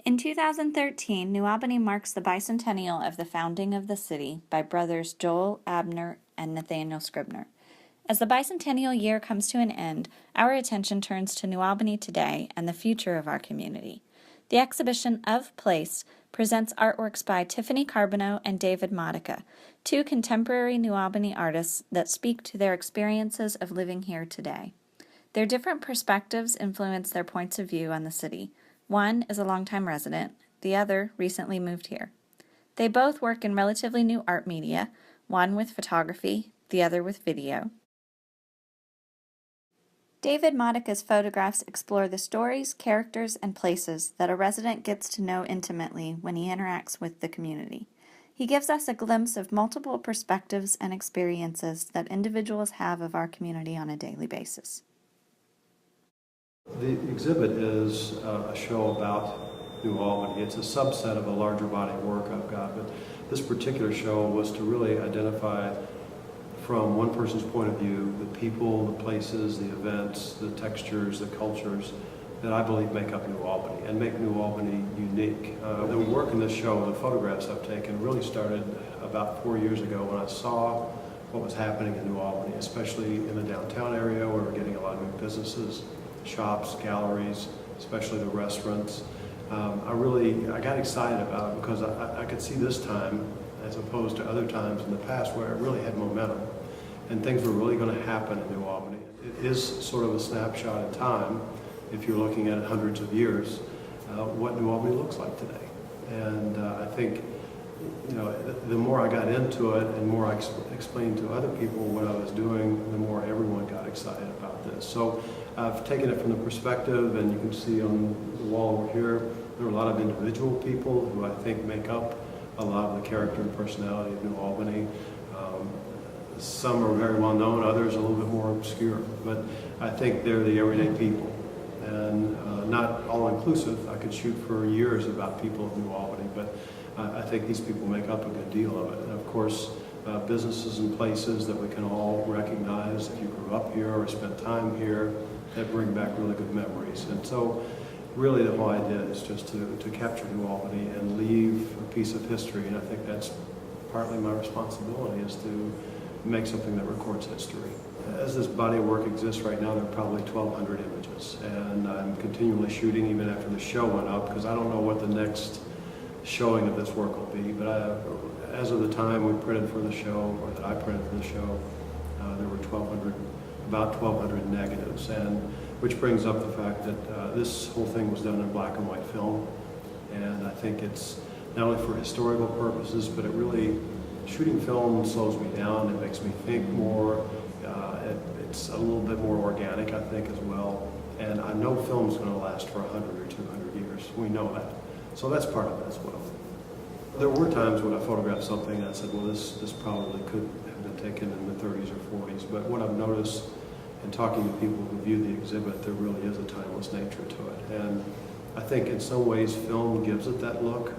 In 2013, New Albany marks the bicentennial of the founding of the city by brothers Joel, Abner, and Nathaniel Scribner. As the bicentennial year comes to an end, our attention turns to New Albany today and the future of our community. The exhibition Of Place presents artworks by Tiffany Carbonneau and David Modica, two contemporary New Albany artists that speak to their experiences of living here today. Their different perspectives influence their points of view on the city. One is a longtime resident, the other recently moved here. They both work in relatively new art media, one with photography, the other with video. David Modica's photographs explore the stories, characters, and places that a resident gets to know intimately when he interacts with the community. He gives us a glimpse of multiple perspectives and experiences that individuals have of our community on a daily basis. The exhibit is a show about New Albany. It's a subset of a larger body of work I've got, but this particular show was to really identify from one person's point of view the people, the places, the events, the textures, the cultures that I believe make up New Albany and make New Albany unique. The work in this show, the photographs I've taken, really started about 4 years ago when I saw what was happening in New Albany, especially in the downtown area where we're getting a lot of new businesses, shops, galleries, especially the restaurants. I got excited about it because I could see this time, as opposed to other times in the past where it really had momentum and things were really going to happen in New Albany. It is sort of a snapshot in time, if you're looking at hundreds of years, what New Albany looks like today. And I think, the more I got into it and more I explained to other people what I was doing, the more everyone got excited about this. So I've taken it from the perspective, and you can see on the wall over here, there are a lot of individual people who I think make up a lot of the character and personality of New Albany. Some are very well known, others a little bit more obscure, but I think they're the everyday people. And not all inclusive. I could shoot for years about people of New Albany, but I think these people make up a good deal of it. And of course, businesses and places that we can all recognize if you grew up here or spent time here, that bring back really good memories. And so really the whole idea is just to capture New Albany and leave a piece of history, and I think that's partly my responsibility, is to make something that records history. As this body of work exists right now, there are probably 1,200 images, and I'm continually shooting even after the show went up because I don't know what the next showing of this work will be, but as of the time we printed for the show, or that I printed for the show, there were about 1,200 negatives, and which brings up the fact that this whole thing was done in black and white film, and I think it's not only for historical purposes, but it really, shooting film slows me down, it makes me think more, it's a little bit more organic, I think, as well, and I know film's going to last for 100 or 200 years, we know that, so that's part of it as well. There were times when I photographed something and I said, well, this probably could have been taken in the 30s or 40s, but what I've noticed in talking to people who view the exhibit, there really is a timeless nature to it. And I think in some ways film gives it that look,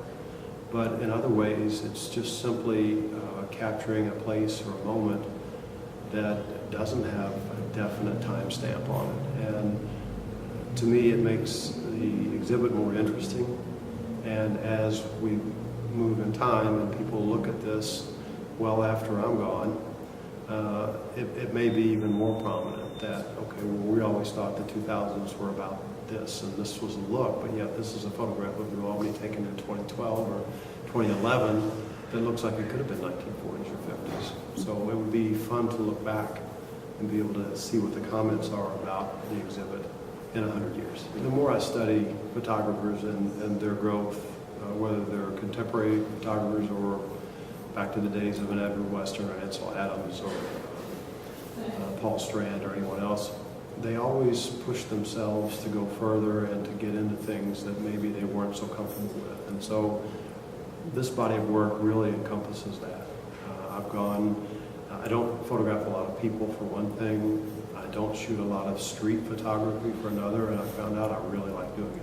but in other ways it's just simply capturing a place or a moment that doesn't have a definite time stamp on it. And to me it makes the exhibit more interesting, and as we move in time and people look at this well after I'm gone, it may be even more prominent that, okay, well, we always thought the 2000s were about this, and this was a look, but yet this is a photograph of New Albany taken in 2012 or 2011 that looks like it could have been 1940s or 50s. So it would be fun to look back and be able to see what the comments are about the exhibit in 100 years. The more I study photographers and their growth, whether they're contemporary photographers or back to the days of an Edward Western or Ansel Adams or Paul Strand or anyone else, they always push themselves to go further and to get into things that maybe they weren't so comfortable with. And so this body of work really encompasses that. I don't photograph a lot of people for one thing. I don't shoot a lot of street photography for another, and I found out I really like doing it.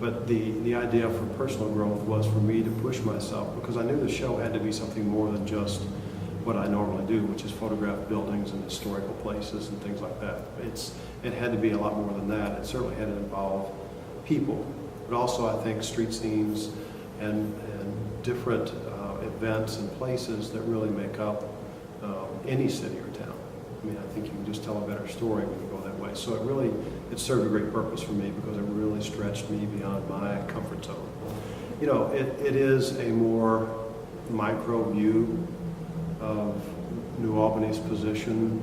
But the idea for personal growth was for me to push myself, because I knew the show had to be something more than just what I normally do, which is photograph buildings and historical places and things like that. It had to be a lot more than that. It certainly had to involve people, but also I think street scenes and different events and places that really make up any city or town. I mean, I think you can just tell a better story when you go that way. So it served a great purpose for me because it really stretched me beyond my comfort zone. You know, it is a more micro view of New Albany's position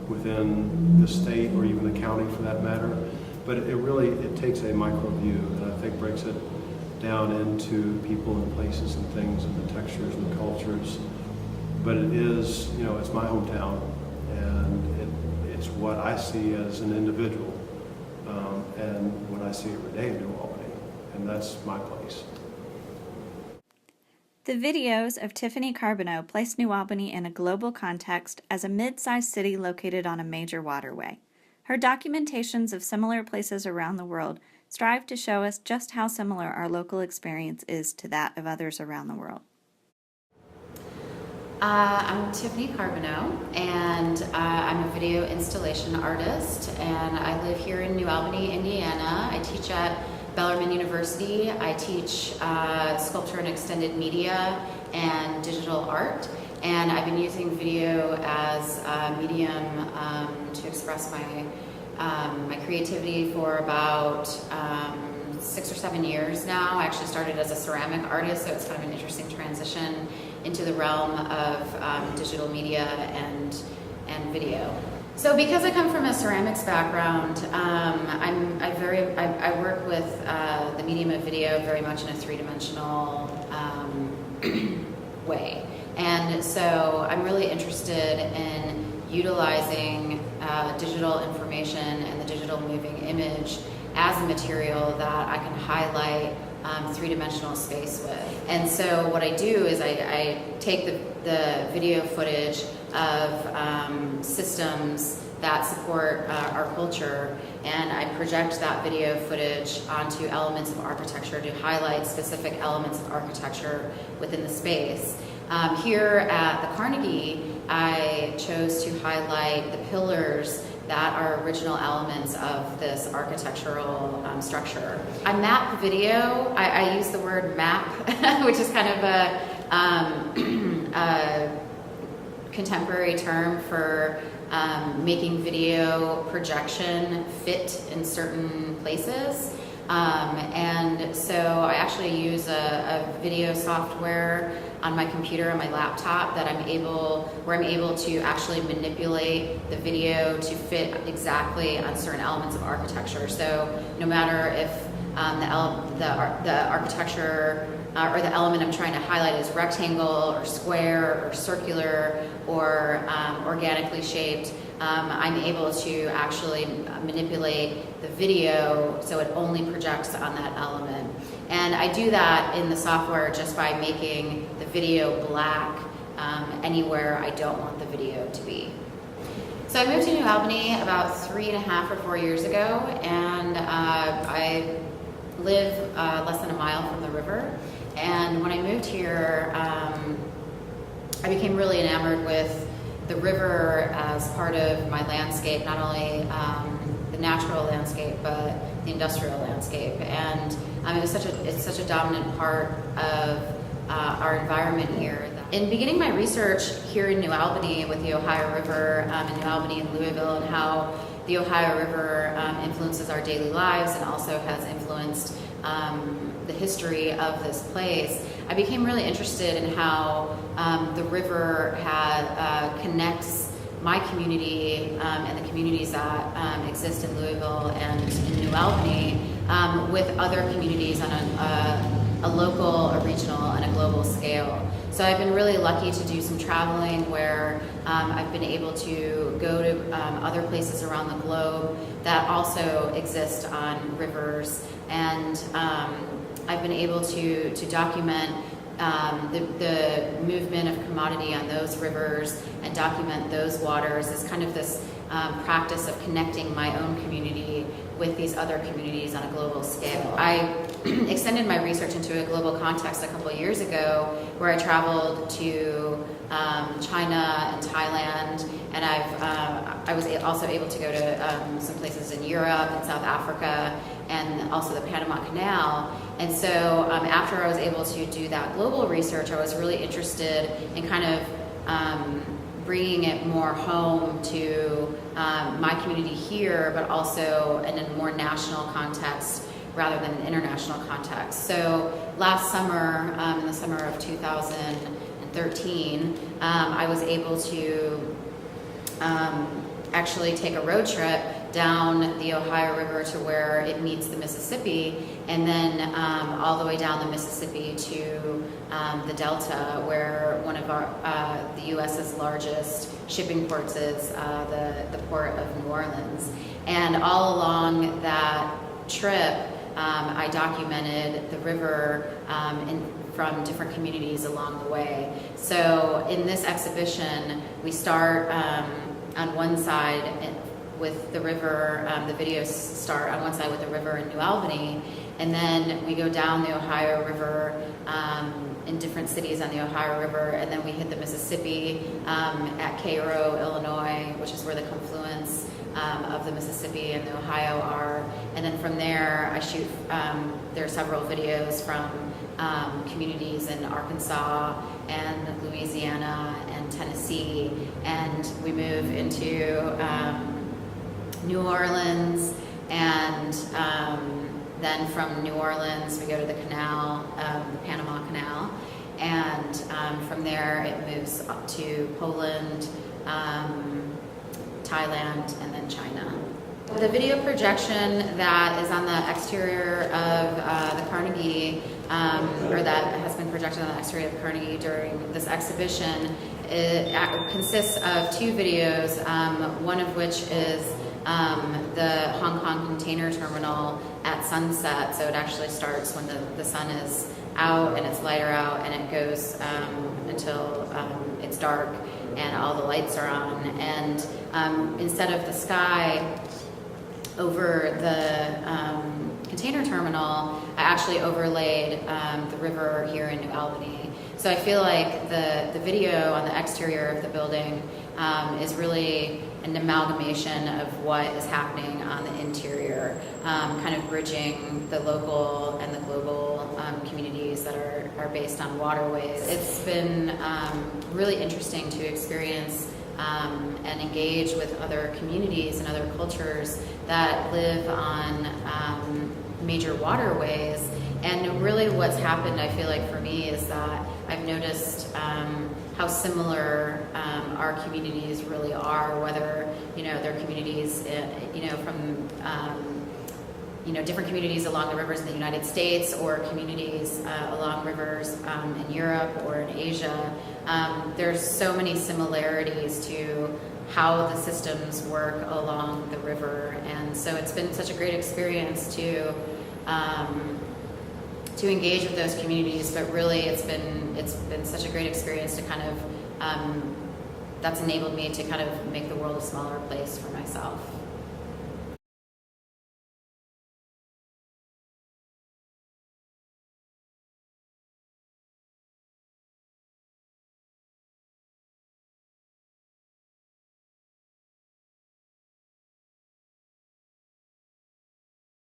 within the state or even the county for that matter, but it takes a micro view and I think breaks it down into people and places and things and the textures and the cultures. But it is, you know, it's my hometown and it's what I see as an individual and what I see every day in New Albany, and that's my place. The videos of Tiffany Carbonneau place New Albany in a global context as a mid-sized city located on a major waterway. Her documentations of similar places around the world strive to show us just how similar our local experience is to that of others around the world. I'm Tiffany Carbonneau, and I'm a video installation artist, and I live here in New Albany, Indiana. I teach at Bellarmine University. I teach sculpture and extended media and digital art, and I've been using video as a medium to express my creativity for about 6 or 7 years now. I actually started as a ceramic artist, so it's kind of an interesting transition into the realm of digital media and video. So because I come from a ceramics background, I work with the medium of video very much in a three-dimensional way. And so I'm really interested in utilizing digital information and the digital moving image as a material that I can highlight three-dimensional space with. And so what I do is I take the video footage of systems that support our culture, and I project that video footage onto elements of architecture to highlight specific elements of architecture within the space. Here at the Carnegie, I chose to highlight the pillars that are original elements of this architectural structure. I map video. I use the word map, which is kind of a contemporary term for making video projection fit in certain places. And so I actually use a video software on my computer and my laptop where I'm able to actually manipulate the video to fit exactly on certain elements of architecture. So no matter if the architecture or the element I'm trying to highlight is rectangle or square or circular or organically shaped, I'm able to actually manipulate the video so it only projects on that element. And I do that in the software just by making the video black anywhere I don't want the video to be. So I moved to New Albany about 3.5 or 4 years ago, and I live less than a mile from the river. And when I moved here, I became really enamored with the river as part of my landscape, not only the natural landscape, but the industrial landscape. And it's such a dominant part of our environment here. In beginning my research here in New Albany with the Ohio River in New Albany and Louisville, and how the Ohio River influences our daily lives and also has influenced the history of this place, I became really interested in how the river connects my community and the communities that exist in Louisville and in New Albany with other communities on a local, a regional, and a global scale. So I've been really lucky to do some traveling where I've been able to go to other places around the globe that also exist on rivers, and I've been able to document the movement of commodity on those rivers and document those waters as kind of this practice of connecting my own community with these other communities on a global scale. I extended my research into a global context a couple of years ago, where I traveled to China and Thailand, and I was also able to go to some places in Europe and South Africa, and also the Panama Canal. And so after I was able to do that global research, I was really interested in kind of bringing it more home to my community here, but also in a more national context rather than an international context. So last summer, in the summer of 2013, I was able to actually take a road trip down the Ohio River to where it meets the Mississippi, and then all the way down the Mississippi to the Delta, where one of the U.S.'s largest shipping ports is the port of New Orleans. And all along that trip, I documented the river from different communities along the way. So in this exhibition, we start on one side with the river, the videos start on one side with the river in New Albany, and then we go down the Ohio River in different cities on the Ohio River, and then we hit the Mississippi at Cairo, Illinois, which is where the confluence of the Mississippi and the Ohio are. And then from there, I shoot, there are several videos from communities in Arkansas and Louisiana and Tennessee, and we move into New Orleans, and then from New Orleans we go to the canal, the Panama Canal, and from there it moves up to Poland, Thailand, and then China. The video projection that is on the exterior of the Carnegie, or that has been projected on the exterior of Carnegie during this exhibition, it consists of two videos, one of which is the Hong Kong container terminal at sunset. So it actually starts when the sun is out and it's lighter out, and it goes until it's dark and all the lights are on. And instead of the sky over the container terminal, I actually overlaid the river here in New Albany. So I feel like the video on the exterior of the building is really an amalgamation of what is happening on the interior, kind of bridging the local and the global communities that are based on waterways. It's been really interesting to experience and engage with other communities and other cultures that live on major waterways. And really what's happened, I feel like, for me, is that I've noticed how similar our communities really are, whether, they're communities, from, different communities along the rivers in the United States, or communities along rivers in Europe or in Asia. There's so many similarities to how the systems work along the river, and so it's been such a great experience to engage with those communities. But really, it's been such a great experience to kind of that's enabled me to kind of make the world a smaller place for myself.